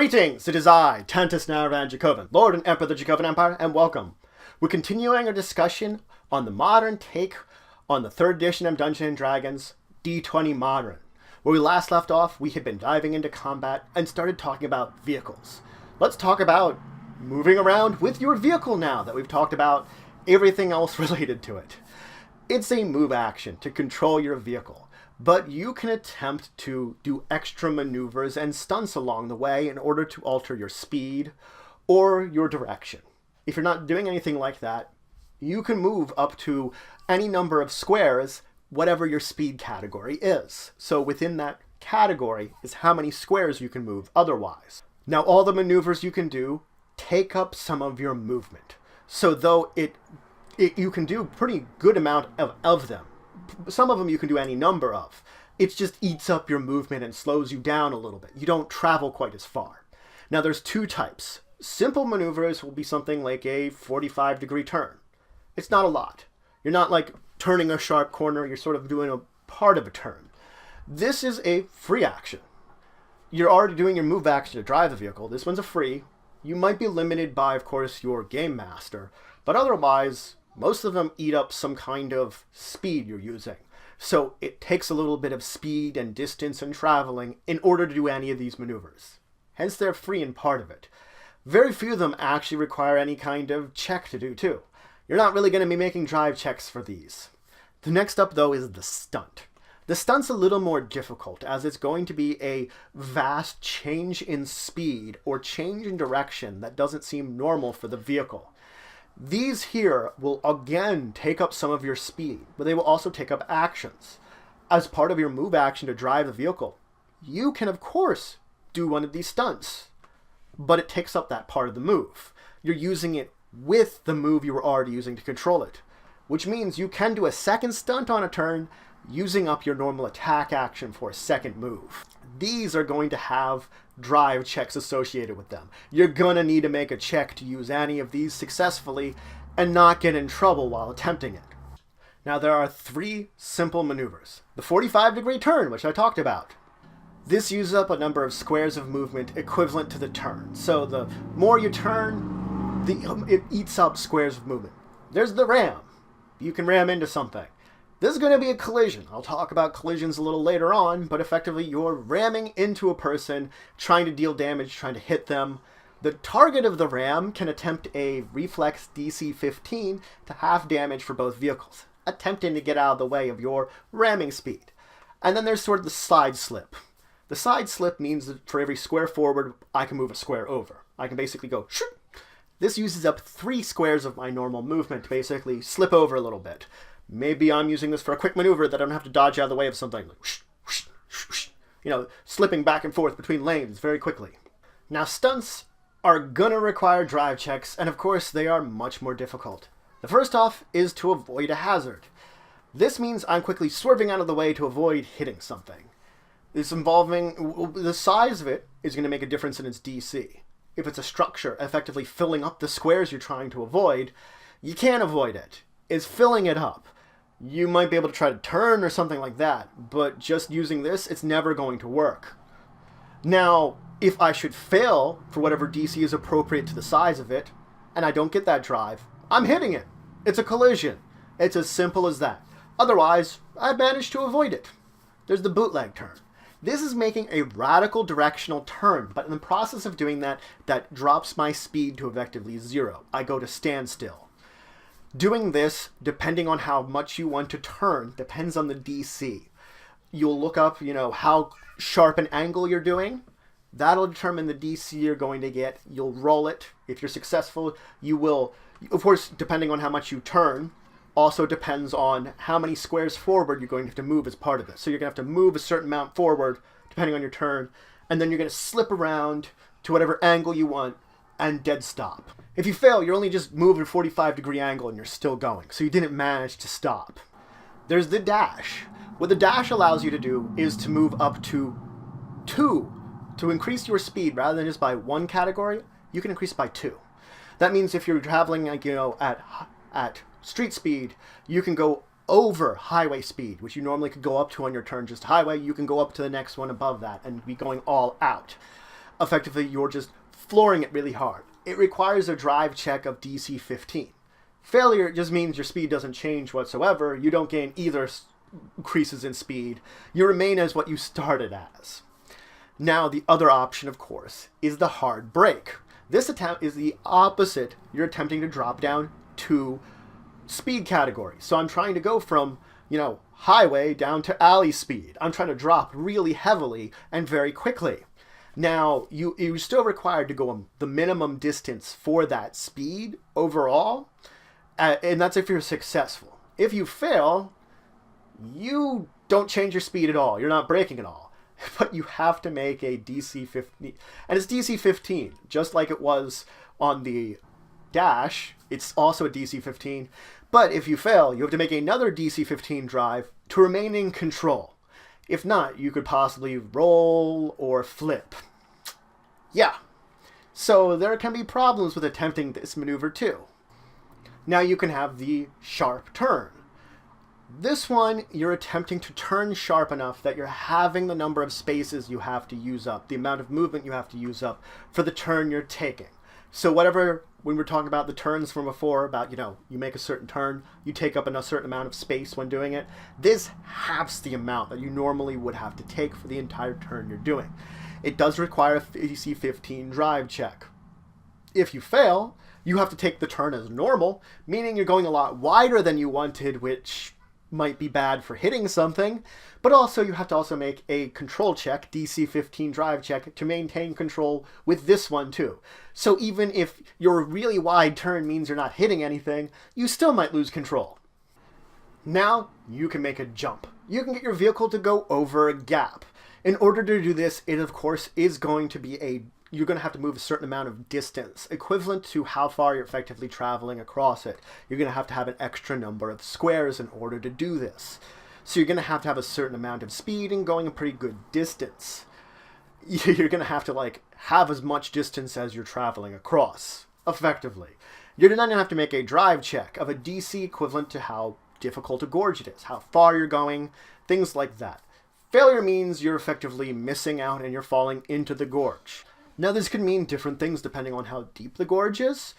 Greetings, it is I, Tantus Naravan Dracovin, Lord and Emperor of the Dracovin Empire, and welcome. We're continuing our discussion on the modern take on the 3rd edition of Dungeons & Dragons, D20 Modern. Where we last left off, we had been diving into combat and started talking about vehicles. Let's talk about moving around with your vehicle now that we've talked about everything else related to it. It's a move action to control your vehicle, but you can attempt to do extra maneuvers and stunts along the way in order to alter your speed or your direction. If you're not doing anything like that, you can move up to any number of squares, whatever your speed category is. So within that category is how many squares you can move otherwise. Now all the maneuvers you can do take up some of your movement. So though you can do a pretty good amount of them, some of them you can do any number of. It just eats up your movement and slows you down a little bit. You don't travel quite as far. Now there's two types. Simple maneuvers will be something like a 45-degree turn. It's not a lot. You're not like turning a sharp corner. You're sort of doing a part of a turn. This is a free action. You're already doing your move action to drive the vehicle. This one's a free. You might be limited by, of course, your game master, but otherwise, most of them eat up some kind of speed you're using. So it takes a little bit of speed and distance and traveling in order to do any of these maneuvers. Hence, they're free in part of it. Very few of them actually require any kind of check to do too. You're not really going to be making drive checks for these. The next up, though, is the stunt. The stunt's a little more difficult, as it's going to be a vast change in speed or change in direction that doesn't seem normal for the vehicle. These here will again take up some of your speed, but they will also take up actions. As part of your move action to drive the vehicle, you can of course do one of these stunts, but it takes up that part of the move. You're using it with the move you were already using to control it, which means you can do a second stunt on a turn using up your normal attack action for a second move. These are going to have drive checks associated with them. You're going to need to make a check to use any of these successfully and not get in trouble while attempting it. Now there are 3 simple maneuvers. The 45-degree turn, which I talked about. This uses up a number of squares of movement equivalent to the turn. So the more you turn, it eats up squares of movement. There's the ram. You can ram into something. This is going to be a collision. I'll talk about collisions a little later on, but effectively you're ramming into a person, trying to deal damage, trying to hit them. The target of the ram can attempt a reflex DC 15 to half damage for both vehicles, attempting to get out of the way of your ramming speed. And then there's sort of the side slip. The side slip means that for every square forward, I can move a square over. I can basically go shoot. This uses up 3 squares of my normal movement to basically slip over a little bit. Maybe I'm using this for a quick maneuver that I don't have to dodge out of the way of something. Like, slipping back and forth between lanes very quickly. Now, stunts are gonna require drive checks, and of course, they are much more difficult. The first off is to avoid a hazard. This means I'm quickly swerving out of the way to avoid hitting something. This involving, the size of it is gonna make a difference in its DC. If it's a structure effectively filling up the squares you're trying to avoid, you can't avoid it. It's filling it up. You might be able to try to turn or something like that, but just using this, it's never going to work. Now, if I should fail for whatever DC is appropriate to the size of it, and I don't get that drive, I'm hitting it. It's a collision. It's as simple as that. Otherwise, I've managed to avoid it. There's the bootleg turn. This is making a radical directional turn, but in the process of doing that, that drops my speed to effectively 0. I go to standstill. Doing this, depending on how much you want to turn, depends on the DC. You'll look up, how sharp an angle you're doing. That'll determine the DC you're going to get. You'll roll it. If you're successful, you will, of course, depending on how much you turn, also depends on how many squares forward you're going to have to move as part of this. So you're going to have to move a certain amount forward, depending on your turn, and then you're going to slip around to whatever angle you want and dead stop. If you fail, you're only just moving a 45-degree angle and you're still going, so you didn't manage to stop. There's the dash. What the dash allows you to do is to move up to 2. To increase your speed, rather than just by 1 category, you can increase by 2. That means if you're traveling, at street speed, you can go over highway speed, which you normally could go up to on your turn just highway. You can go up to the next one above that and be going all out. effectively you're just flooring it really hard. It requires a drive check of DC 15. Failure just means your speed doesn't change whatsoever. You don't gain either increases in speed. You remain as what you started as. Now, the other option, of course, is the hard break. This attempt is the opposite. You're attempting to drop down to speed category. So I'm trying to go from, highway down to alley speed. I'm trying to drop really heavily and very quickly. Now, you're still required to go the minimum distance for that speed overall, and that's if you're successful. If you fail, you don't change your speed at all. You're not braking at all. But you have to make a DC 15. And it's DC 15, just like it was on the dash. It's also a DC 15. But if you fail, you have to make another DC 15 drive to remain in control. If not, you could possibly roll or flip. Yeah. So there can be problems with attempting this maneuver too. Now you can have the sharp turn. This one, you're attempting to turn sharp enough that you're having the number of spaces you have to use up, the amount of movement you have to use up for the turn you're taking. So when we're talking about the turns from before, about, you make a certain turn, you take up a certain amount of space when doing it, this halves the amount that you normally would have to take for the entire turn you're doing. It does require a DC 15 drive check. If you fail, you have to take the turn as normal, meaning you're going a lot wider than you wanted, which might be bad for hitting something, but also you have to also make a control check, DC 15 drive check, to maintain control with this one too. So even if your really wide turn means you're not hitting anything, you still might lose control. Now you can make a jump. You can get your vehicle to go over a gap. In order to do this, it of course is going to be you're going to have to move a certain amount of distance, equivalent to how far you're effectively traveling across it. You're going to have an extra number of squares in order to do this. So you're going to have a certain amount of speed and going a pretty good distance. You're going to have as much distance as you're traveling across, effectively. You're then going to have to make a drive check of a DC equivalent to how difficult a gorge it is, how far you're going, things like that. Failure means you're effectively missing out and you're falling into the gorge. Now, this can mean different things depending on how deep the gorge is.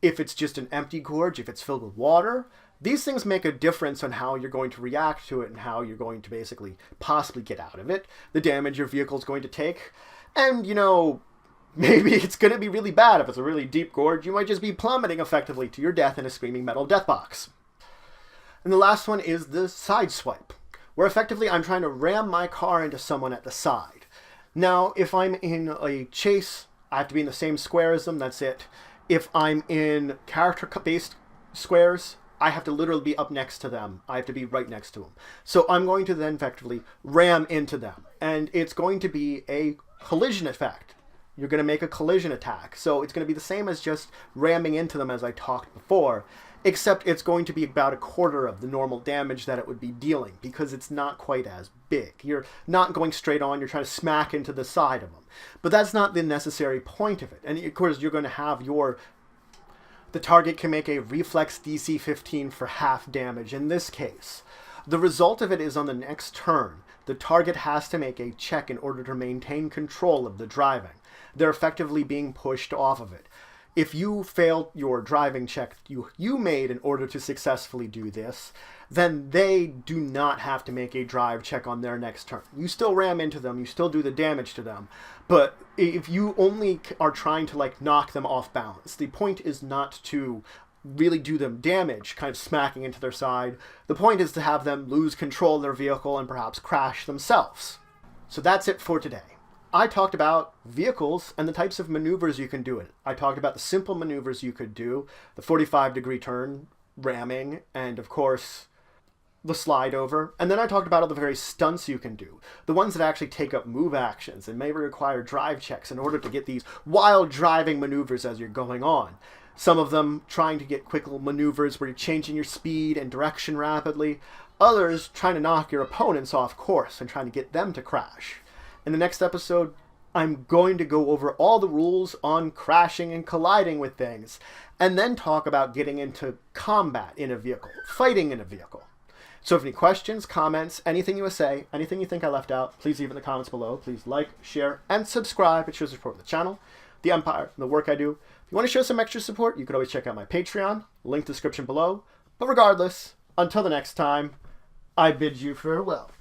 If it's just an empty gorge, if it's filled with water, these things make a difference on how you're going to react to it and how you're going to basically possibly get out of it, the damage your vehicle's going to take. And, maybe it's going to be really bad. If it's a really deep gorge, you might just be plummeting effectively to your death in a screaming metal death box. And the last one is the Sideswi, where effectively I'm trying to ram my car into someone at the side. Now, if I'm in a chase, I have to be in the same square as them, that's it. If I'm in character-based squares, I have to literally be up next to them. I have to be right next to them. So I'm going to then effectively ram into them. And it's going to be a collision effect. You're going to make a collision attack. So it's going to be the same as just ramming into them as I talked before, except it's going to be about a quarter of the normal damage that it would be dealing because it's not quite as big. You're not going straight on, you're trying to smack into the side of them. But that's not the necessary point of it. And of course, you're going to have the target can make a reflex DC 15 for half damage in this case. The result of it is on the next turn, the target has to make a check in order to maintain control of the driving. They're effectively being pushed off of it. If you fail your driving check you made in order to successfully do this, then they do not have to make a drive check on their next turn. You still ram into them, you still do the damage to them, but if you only are trying to knock them off balance, the point is not to really do them damage, kind of smacking into their side. The point is to have them lose control of their vehicle and perhaps crash themselves. So that's it for today. I talked about vehicles and the types of maneuvers you can do it. I talked about the simple maneuvers you could do, the 45-degree turn, ramming, and of course, the slide over. And then I talked about all the various stunts you can do, the ones that actually take up move actions and may require drive checks in order to get these wild driving maneuvers as you're going on. Some of them trying to get quick maneuvers where you're changing your speed and direction rapidly. Others trying to knock your opponents off course and trying to get them to crash. In the next episode, I'm going to go over all the rules on crashing and colliding with things, and then talk about getting into combat in a vehicle, fighting in a vehicle. So if any questions, comments, anything you would say, anything you think I left out, please leave it in the comments below. Please like, share, and subscribe. It shows support for the channel, the Empire, and the work I do. If you want to show some extra support, you could always check out my Patreon, link description below. But regardless, until the next time, I bid you farewell.